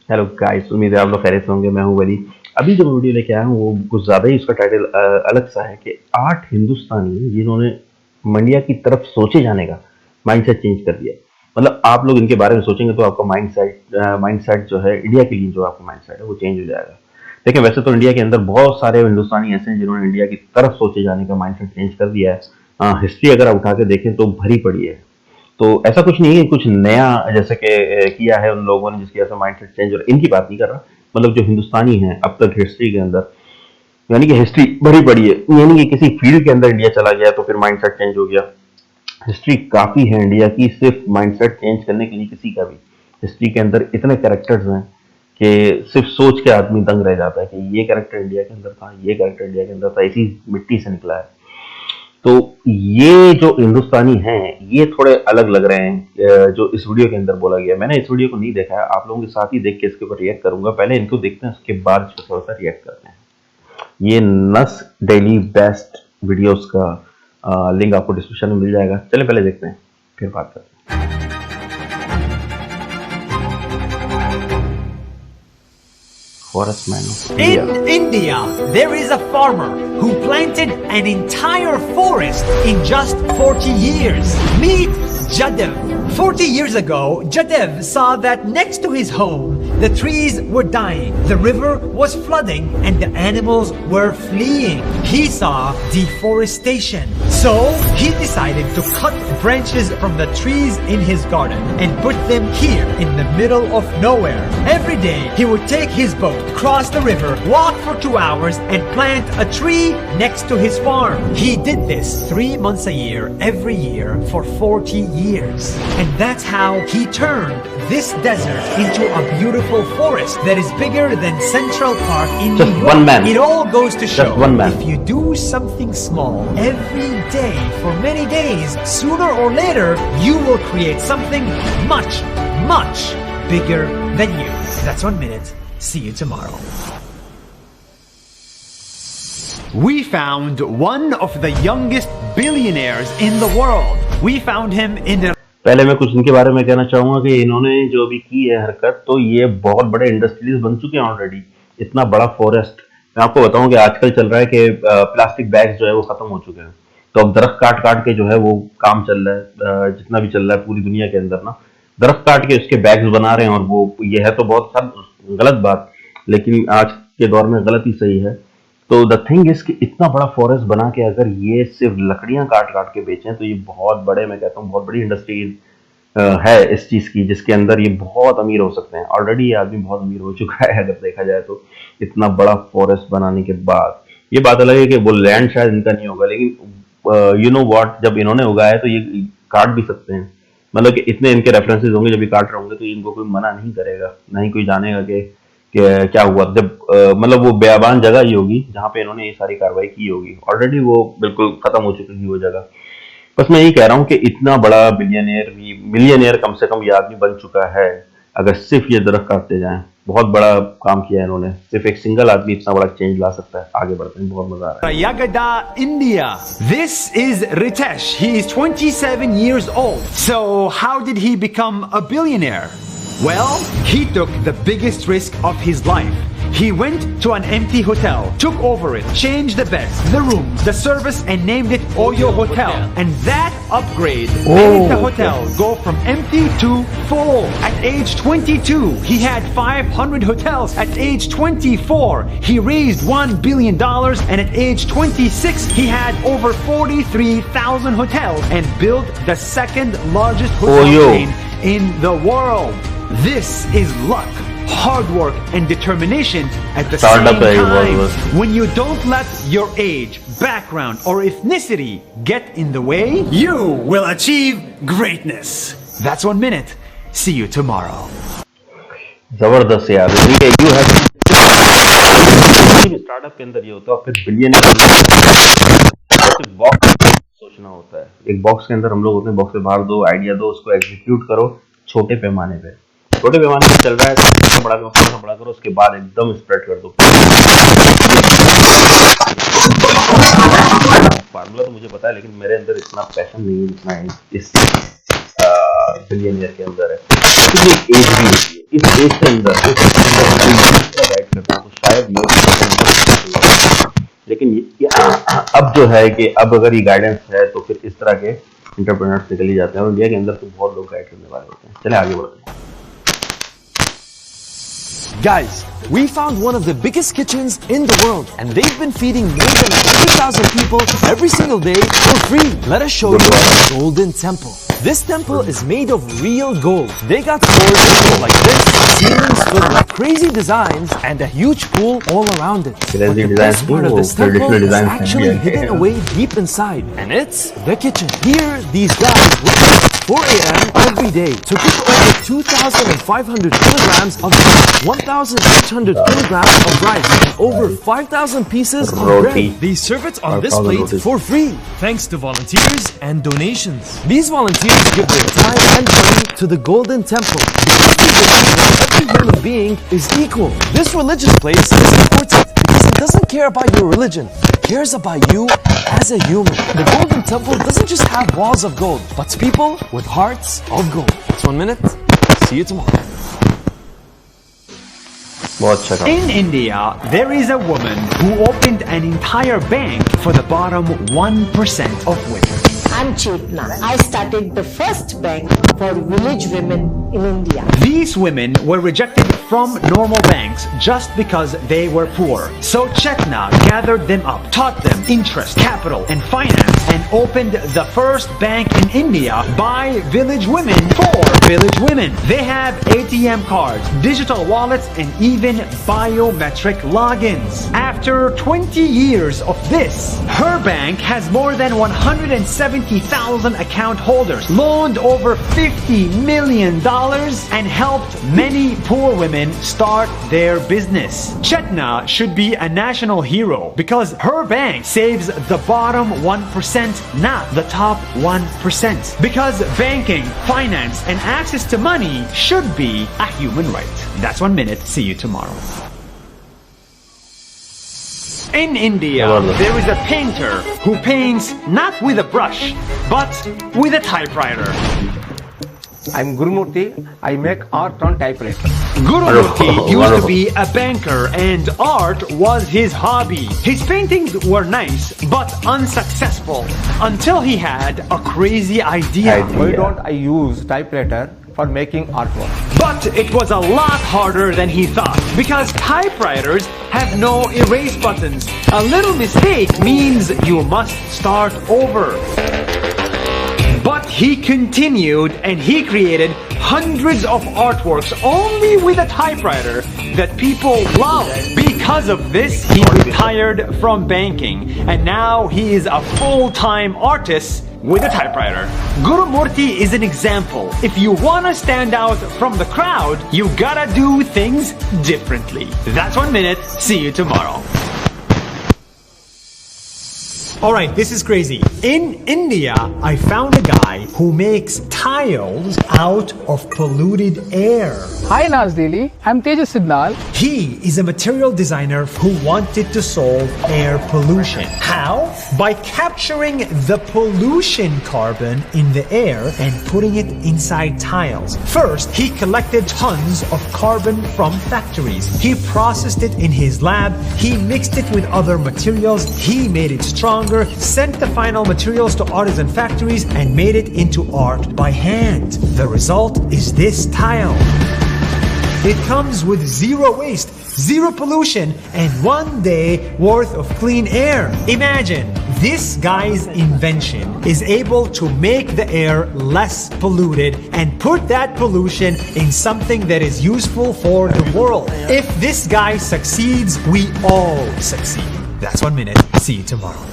Hello guys, उम्मीद है आप लोग खैरियत से होंगे। मैं हूं वली। अभी जो वीडियो लेके आया हूं वो कुछ ज़्यादा ही उसका टाइटल अलग सा है कि 8 हिंदुस्तानी जिन्होंने इंडिया की तरफ सोचे जाने का माइंडसेट चेंज कर दिया। मतलब आप लोग इनके बारे में सोचेंगे तो आपका माइंडसेट जो है इंडिया के लिए, जो आपका माइंडसेट है वो चेंज हो जाएगा। देखिए, वैसे तो इंडिया के अंदर बहुत सारे हिंदुस्तानी ऐसे हैं जिन्होंने इंडिया की तरफ सोचे जाने का माइंडसेट चेंज कर दिया है। हिस्ट्री अगर आप उठा के देखें तो भरी पड़ी है। तो ऐसा कुछ नहीं है, कुछ नया जैसे कि किया है उन लोगों ने जिसकी ऐसा माइंडसेट चेंज हो रहा है। इनकी बात नहीं कर रहा, मतलब जो हिंदुस्तानी हैं अब तक हिस्ट्री के अंदर, यानी कि हिस्ट्री भरी पड़ी है। यानी कि किसी फील्ड के अंदर इंडिया चला गया तो फिर माइंडसेट चेंज हो गया। हिस्ट्री काफी है इंडिया की, सिर्फ माइंडसेट चेंज करने के लिए किसी का भी। हिस्ट्री के अंदर इतने कैरेक्टर्स हैं कि सिर्फ सोच के आदमी दंग रह जाता है कि ये कैरेक्टर इंडिया के अंदर था, ये कैरेक्टर इंडिया के अंदर था, इसी मिट्टी से निकला है। तो ये जो हिंदुस्तानी हैं ये थोड़े अलग लग रहे हैं, जो इस वीडियो के अंदर बोला गया। मैंने इस वीडियो को नहीं देखा है, आप लोगों के साथ ही देख के इसके ऊपर रिएक्ट करूंगा। पहले इनको देखते हैं, उसके बाद इस पर थोड़ा सा रिएक्ट करते हैं। ये नस डेली बेस्ट वीडियोस का लिंक आपको डिस्क्रिप्शन में मिल जाएगा। चलिए पहले देखते हैं, फिर बात करते हैं। Forest man In India, there is a farmer who planted an entire forest in just 40 years. Meet Jadev. 40 years ago, Jadev saw that next to his home, the trees were dying, the river was flooding, and the animals were fleeing. He saw deforestation. So, he decided to cut branches from the trees in his garden and put them here in the middle of nowhere. Every day, he would take his boat, cross the river, walk for 2 hours, and plant a tree next to his farm. He did this 3 months a year, every year, for 40 years. And that's how he turned this desert into a beautiful forest that is bigger than Central Park in New York. One man. It all goes to show, one man. if you do something small every day for many days, sooner or later, you will create something much, much bigger than you. That's 1 minute. See you tomorrow. We found one of the youngest billionaires in the world. We found him in the... पहले मैं कुछ इनके बारे में कहना चाहूंगा कि इन्होंने जो भी की है हरकत, तो ये बहुत बड़े इंडस्ट्रीज बन चुके हैं ऑलरेडी। इतना बड़ा फॉरेस्ट, मैं आपको बताऊं कि आजकल चल रहा है कि प्लास्टिक बैग्स जो है वो खत्म हो चुके हैं। तो अब दरख्त काट काट के जो है वो काम चल रहा है, जितना भी चल रहा है पूरी दुनिया के अंदर ना, दरख्त काट के उसके बैग्स बना रहे हैं। और वो ये है तो बहुत सब गलत बात, लेकिन आज के दौर में गलत ही सही है। तो द थिंग इज कि इतना बड़ा फॉरेस्ट बना के अगर ये सिर्फ लकड़ियां काट काट के बेचें तो ये बहुत बड़े, मैं कहता हूँ बहुत बड़ी इंडस्ट्री है इस चीज की, जिसके अंदर ये बहुत अमीर हो सकते हैं। ऑलरेडी ये आदमी बहुत अमीर हो चुका है अगर देखा जाए तो, इतना बड़ा फॉरेस्ट बनाने के बाद। ये बात अलग है कि वो लैंड शायद इनका नहीं होगा, लेकिन यू नो व्हाट, जब इन्होंने उगाया तो ये काट भी सकते हैं। मतलब कि इतने इनके रेफरेंसेस होंगे जब ये काट रहे होंगे तो इनको कोई मना नहीं करेगा, ना ही कोई जानेगा कि क्या हुआ। जब मतलब वो बेआबान जगह ही होगी जहाँ पे इन्होंने ये सारी कार्रवाई की होगी। ऑलरेडी वो बिल्कुल खत्म हो चुकी थी वो जगह। बस मैं यही कह रहा हूँ कि इतना बड़ा मिलियनियर कम से कम ये आदमी बन चुका है अगर सिर्फ ये दरख्त काटते जाएं। बहुत बड़ा काम किया है इन्होंने, सिर्फ एक सिंगल आदमी इतना बड़ा चेंज ला सकता है। आगे बढ़ते हैं, बहुत मजा आ रहा है। Yagada, India. This is Ritesh. He is 27 years old. So, how did he become a billionaire? Well, he took the biggest risk of his life. He went to an empty hotel, took over it, changed the beds, the rooms, the service, and named it Oyo Hotel. And that upgrade made the hotel go from empty to full. At age 22, he had 500 hotels. At age 24, he raised $1 billion. And at age 26, he had over 43,000 hotels and built the second largest hotel chain in the world. This is luck, hard work, and determination at the same time. When you don't let your age, background, or ethnicity get in the way, you will achieve greatness. That's 1 minute. See you tomorrow. जबरदस्त यार। You have startup के अंदर ये होता है, फिर billionaire box सोचना होता है। एक बॉक्स के अंदर हम लोग होते हैं, बॉक्स से बाहर दो, आइडिया दो, उसको एग्जीक्यूट करो छोटे पैमाने पे। छोटे पैमाने पे चल रहा है तो थोड़ा बड़ा करो, उसके बाद एकदम स्प्रेड कर दो। फार्मूला तो मुझे पता है, लेकिन मेरे अंदर इतना पैशन नहीं है जितना इस बिलियनियर के अंदर है, कितनी एज भी होती है, इस एज के अंदर गाइड करता हूँ तो शायद लेकिन अब जो है कि अब अगर ये गाइडेंस है तो फिर इस तरह के इंटरप्रेन्योर्स निकल ही जाते हैं, और इंडिया के अंदर तो बहुत लोग गाइड करने वाले होते हैं। चले आगे बढ़ते हैं। Guys, we found one of the biggest kitchens in the world, and they've been feeding more than 100,000 people every single day for free. Let us show you the Golden Temple. This temple is made of real gold. They got floors built like this, ceilings filled with crazy designs, and a huge pool all around it. But the best part of this temple is actually hidden away deep inside, and it's the kitchen. Here, these guys work at 4 a.m. every day to cook over 2,500 kilograms of meat, 1,800 kilograms of rice, and over 5,000 pieces of bread. They serve it on this plate for free, thanks to volunteers and donations. These volunteers give their time and money to the Golden Temple because they believe that every human being is equal. This religious place is important because it doesn't care about your religion. It cares about you as a human. The Golden Temple doesn't just have walls of gold, but people with hearts of gold. That's 1 minute. See you tomorrow. In India, there is a woman who opened an entire bank for the bottom 1% of women. I'm Chetna. I started the first bank for village women in India. These women were rejected from normal banks just because they were poor. So Chetna gathered them up, taught them interest, capital, and finance, and opened the first bank in India by village women for village women. They have ATM cards, digital wallets, and even biometric logins. After 20 years of this, her bank has more than 170,000 account holders, loaned over $50 million, and helped many poor women start their business. Chetna should be a national hero because her bank saves the bottom 1%, not the top 1%. Because banking, finance, and access to money should be a human right. That's 1 minute. See you tomorrow. In India, there is a painter who paints not with a brush, but with a typewriter. I'm Gurumurthy. I make art on typewriter. Gurumurthy used to be a banker and art was his hobby. His paintings were nice but unsuccessful until he had a crazy idea. Why don't I use typewriter for making artwork? But it was a lot harder than he thought because typewriters have no erase buttons. A little mistake means you must start over. But he continued and he created hundreds of artworks only with a typewriter that people loved. Because of this, he retired from banking and now he is a full-time artist with a typewriter. Gurumurthy is an example. If you wanna stand out from the crowd, you gotta do things differently. That's 1 minute. See you tomorrow. Alright, this is crazy. In India, I found a guy who makes tiles out of polluted air. Hi Nazdeli, I'm Tejas Sidnal. He is a material designer who wanted to solve air pollution. How? By capturing the pollution carbon in the air and putting it inside tiles. First, he collected tons of carbon from factories. He processed it in his lab. He mixed it with other materials. He made it stronger, sent the final materials to artisan factories, and made it into art by hand. The result is this tile. It comes with zero waste, zero pollution, and 1 day worth of clean air. Imagine, this guy's invention is able to make the air less polluted and put that pollution in something that is useful for the world. If this guy succeeds, we all succeed. That's 1 minute. See you tomorrow.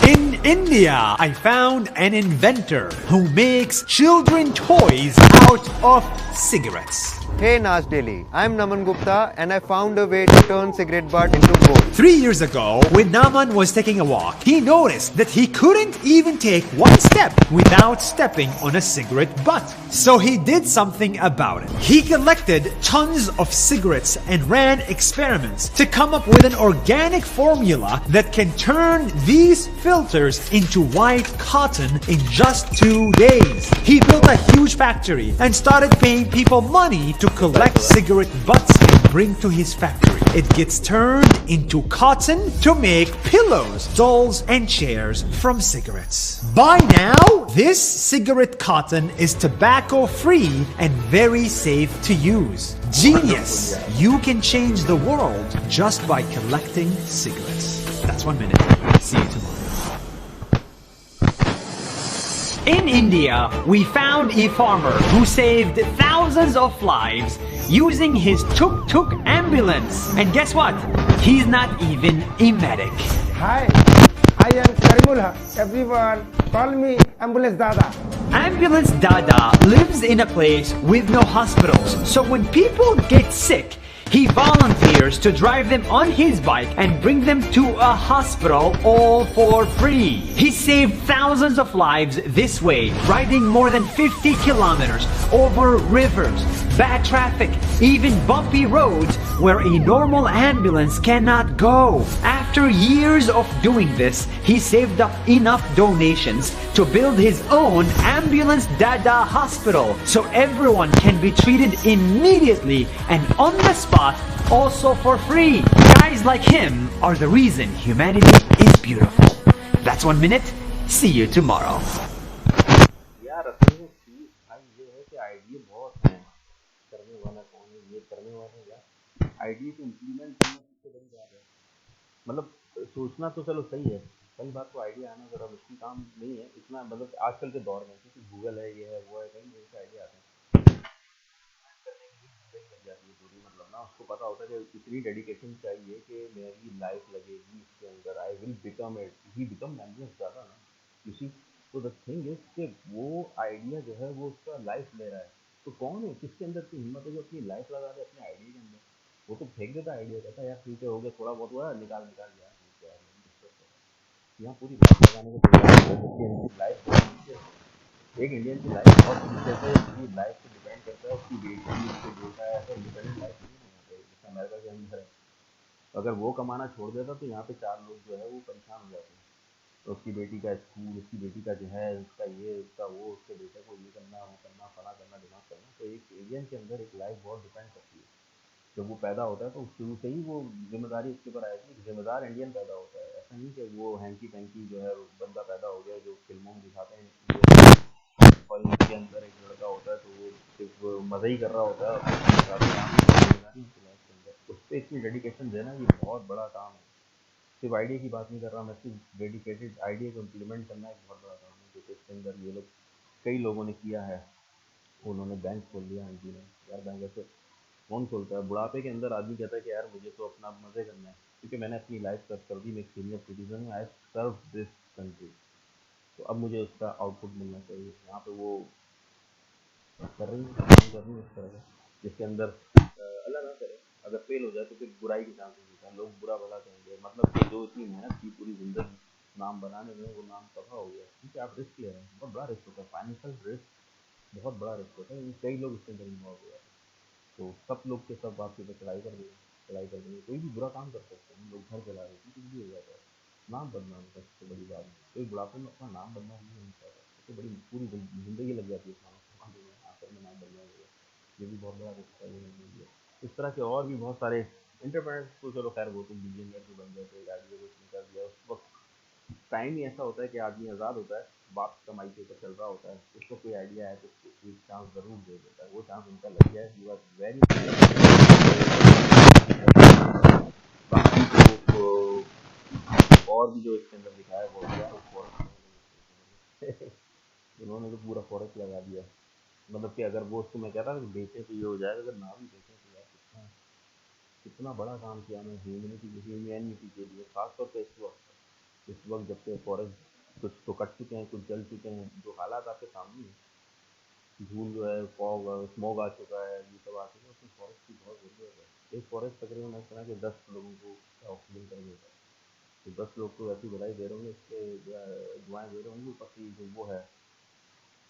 In India, I found an inventor who makes children toys out of cigarettes. Hey Nas Daily, I'm Naman Gupta and I found a way to turn cigarette butt into gold. 3 years ago, when Naman was taking a walk, he noticed that he couldn't even take one step without stepping on a cigarette butt. So he did something about it. He collected tons of cigarettes and ran experiments to come up with an organic formula that can turn these filters into white cotton in just 2 days. He built a huge factory and started paying people money to collect cigarette butts and bring to his factory. It gets turned into cotton to make pillows, dolls, and chairs from cigarettes. By now, this cigarette cotton is tobacco-free and very safe to use. Genius! You can change the world just by collecting cigarettes. That's 1 minute. See you tomorrow. In India, we found a farmer who saved thousands of lives using his tuk-tuk ambulance. And guess what? He's not even a medic. Hi, I am Karimullah. Everyone, call me Ambulance Dada. Ambulance Dada lives in a place with no hospitals. So when people get sick, he volunteers to drive them on his bike and bring them to a hospital all for free. He saved thousands of lives this way, riding more than 50 kilometers over rivers, bad traffic, even bumpy roads where a normal ambulance cannot go. After years of doing this, he saved up enough donations to build his own Ambulance Dada hospital so everyone can be treated immediately and on the spot, also for free. Guys like him are the reason humanity is beautiful. That's 1 minute. See you tomorrow. यार असल में चीज भाई ये है कि idea बहुत हैं करने वाला कौन है ये करने वाला यार आइडिया को इम्प्लीमेंट करना सबसे बड़ी बात है मतलब सोचना तो चलो सही है पहली बात तो आइडिया आना ज़रा मुश्किल काम नहीं है इतना मतलब आजकल के दौर में क्योंकि गूगल है ये है वो है कहीं नहीं से आइडिया आते हैं करने के लिए जिंदगी लग जाती है पूरी मतलब ना उसको पता होता है कि इतनी डेडिकेशन चाहिए कि मेरी लाइफ लगेगी इसके अंदर I will become it he become ambulance ज़्यादा ना यू सी तो द थिंग इज कि वो आइडिया जो है वो उसका लाइफ ले रहा है तो कौन है किसके अंदर की हिम्मत है जो अपनी लाइफ लगा दे अपने आइडिया के अंदर वो तो फेंक देता आइडिया कहता है यार ठीक है हो गया थोड़ा बहुत हुआ निकाल निकाल यार ठीक है यार नहीं discuss कर रहा। यहाँ पूरी लाइफ लगाने को तैयार है जबकि इनकी लाइफ बहुत नीचे है। एक इंडियन की लाइफ बहुत नीचे है पूरी लाइफ पे डिपेंड करता है उसकी बेटी उसके बेटा है ऐसा इंडिपेंडेंट लाइफ नहीं है यहाँ पे जैसे अमेरिका के अंदर है तो अगर वो कमाना छोड़ देता तो यहाँ पे 4 लोग जो है वो परेशान हो जाते हैं तो उसकी बेटी का स्कूल उसकी बेटी का जो है उसका ये उसका वो उसके बेटे को ये करना वो करना फला करना दिमाग करना तो एक एलियन के अंदर एक लाइफ बहुत डिपेंड करती है जब वो पैदा होता है तो शुरू से ही वो जिम्मेदारी उसके ऊपर आएगी एक जिम्मेदार इंडियन पैदा होता है ऐसा नहीं कि वो हैंकी पैंकी जो है बंदा पैदा हो गया जो फिल्मों में दिखाते हैं फल के अंदर एक लड़का होता है तो वो सिर्फ मज़ा ही कर रहा होता है और कुछ नहीं दिखाते यहाँ पे जिम्मेदारी उसकी लाइफ के अंदर उस पर इतनी डेडिकेशन देना ये बहुत बड़ा काम है सिर्फ आइडिया की बात नहीं कर रहा मैं सिर्फ डेडिकेटेड आइडिया को इम्प्लीमेंट करना एक बहुत बड़ा काम है जो कि इसके अंदर ये लोग कई लोगों ने किया है उन्होंने बैंक खोल लिया आंटी ने यार बैंक ऐसे कौन खोलता है बुढ़ापे के अंदर आदमी कहता है कि यार मुझे तो अपना मज़े करना है क्योंकि मैंने अपनी लाइफ सर्व कर दी मैं एक सीनियर सिटीजन हूँ आई सर्व दिस कंट्री तो अब मुझे उसका आउटपुट मिलना चाहिए यहाँ पे वो कर रही है काम कर रही है इस तरह का जिसके अंदर अल्लाह ना करे अगर फेल हो जाए तो फिर बुराई के चांसेस होता है लोग बुरा भला कहेंगे मतलब कि जो इतनी मेहनत की पूरी ज़िंदगी नाम बनाने में वो नाम तबाह हो गया क्योंकि आप रिस्क ले रहे हैं बहुत बड़ा रिस्क होता है फाइनेंशियल रिस्क बहुत बड़ा रिस्क होता है कई लोग इसके अंदर इन्वॉल्व हो जाते हैं तो सब लोग के सब आपके ऊपर चढ़ाई कर देंगे कोई भी बुरा काम कर सकते हैं लोग घर चला रहे हैं कुछ भी हो जाता है नाम बदनाम का सबसे बड़ी बात है कोई बुढ़ापे में अपना नाम बदनाम नहीं होना चाहता सबसे बड़ी पूरी ज़िंदगी लग जाती है आखिर में नाम बदनाम हो गया ये भी बहुत बड़ा रिस्क है मेरे लिए इस तरह के और भी बहुत सारे इंटरप्रेनर्स तो चलो खैर वो तो बिलियनियर जो बन जाते हैं गाड़ी को निकल दिया उस वक्त टाइम ही ऐसा होता है कि आदमी आज़ाद होता है बाप कमाई के ऊपर चल रहा होता है उसको कोई आइडिया है तो उसको एक चांस ज़रूर दे देता है वो चांस उनका लग गया है यू आर वेरी बाकी तो और भी जो इसके अंदर लिखा है वो यार वो फॉरेस्ट उन्होंने तो पूरा फॉरेस्ट लगा दिया मतलब कि अगर वो उसको मैं कह रहा था कि बेचे तो ये हो जाएगा अगर ना भी बेचे तो यार कितना कितना बड़ा काम किया मैं ह्यूमैनिटी के लिए खासतौर पर इस वक्त जब से फॉरेस्ट कुछ तो कट चुके हैं कुछ जल चुके हैं जो हालात आपके सामने हैं धूल जो है, फॉग, स्मॉग आ चुका है, ये सब आ चुका है, उसमें फॉरेस्ट की बहुत ज़रूरत है। एक फॉरेस्ट तकरीबन मैंने सुना कि 10 लोगों को ऑक्सीजन कर देता है। तो 10 लोग तो ऐसी बधाई दे रहे होंगे, इसके दुआएं दे रहे होंगे, ऊपर की जो वो है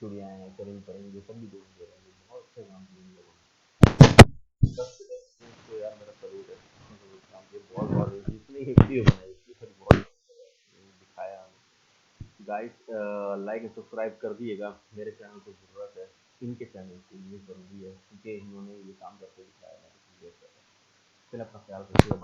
चिड़िया हैं, चरिंद परिंद, ये सब भी दुआएं दे रहे होंगे। बहुत अच्छे काम किए इन लोगों ने। 10 से 10 तो यार मेरा सलूट है। मतलब काम किए बहुत, बहुत जितनी ही वीडियो बनाई उसकी फिर बहुत दिखाया हमें। गाइस, लाइक एंड सब्सक्राइब कर दिएगा, मेरे चैनल को ज़रूरत है, इनके चैनल की ये ज़रूरी है क्योंकि इन्होंने ये काम करके दिखाया है। मैं तो फिर अपना ख्याल रखिएगा।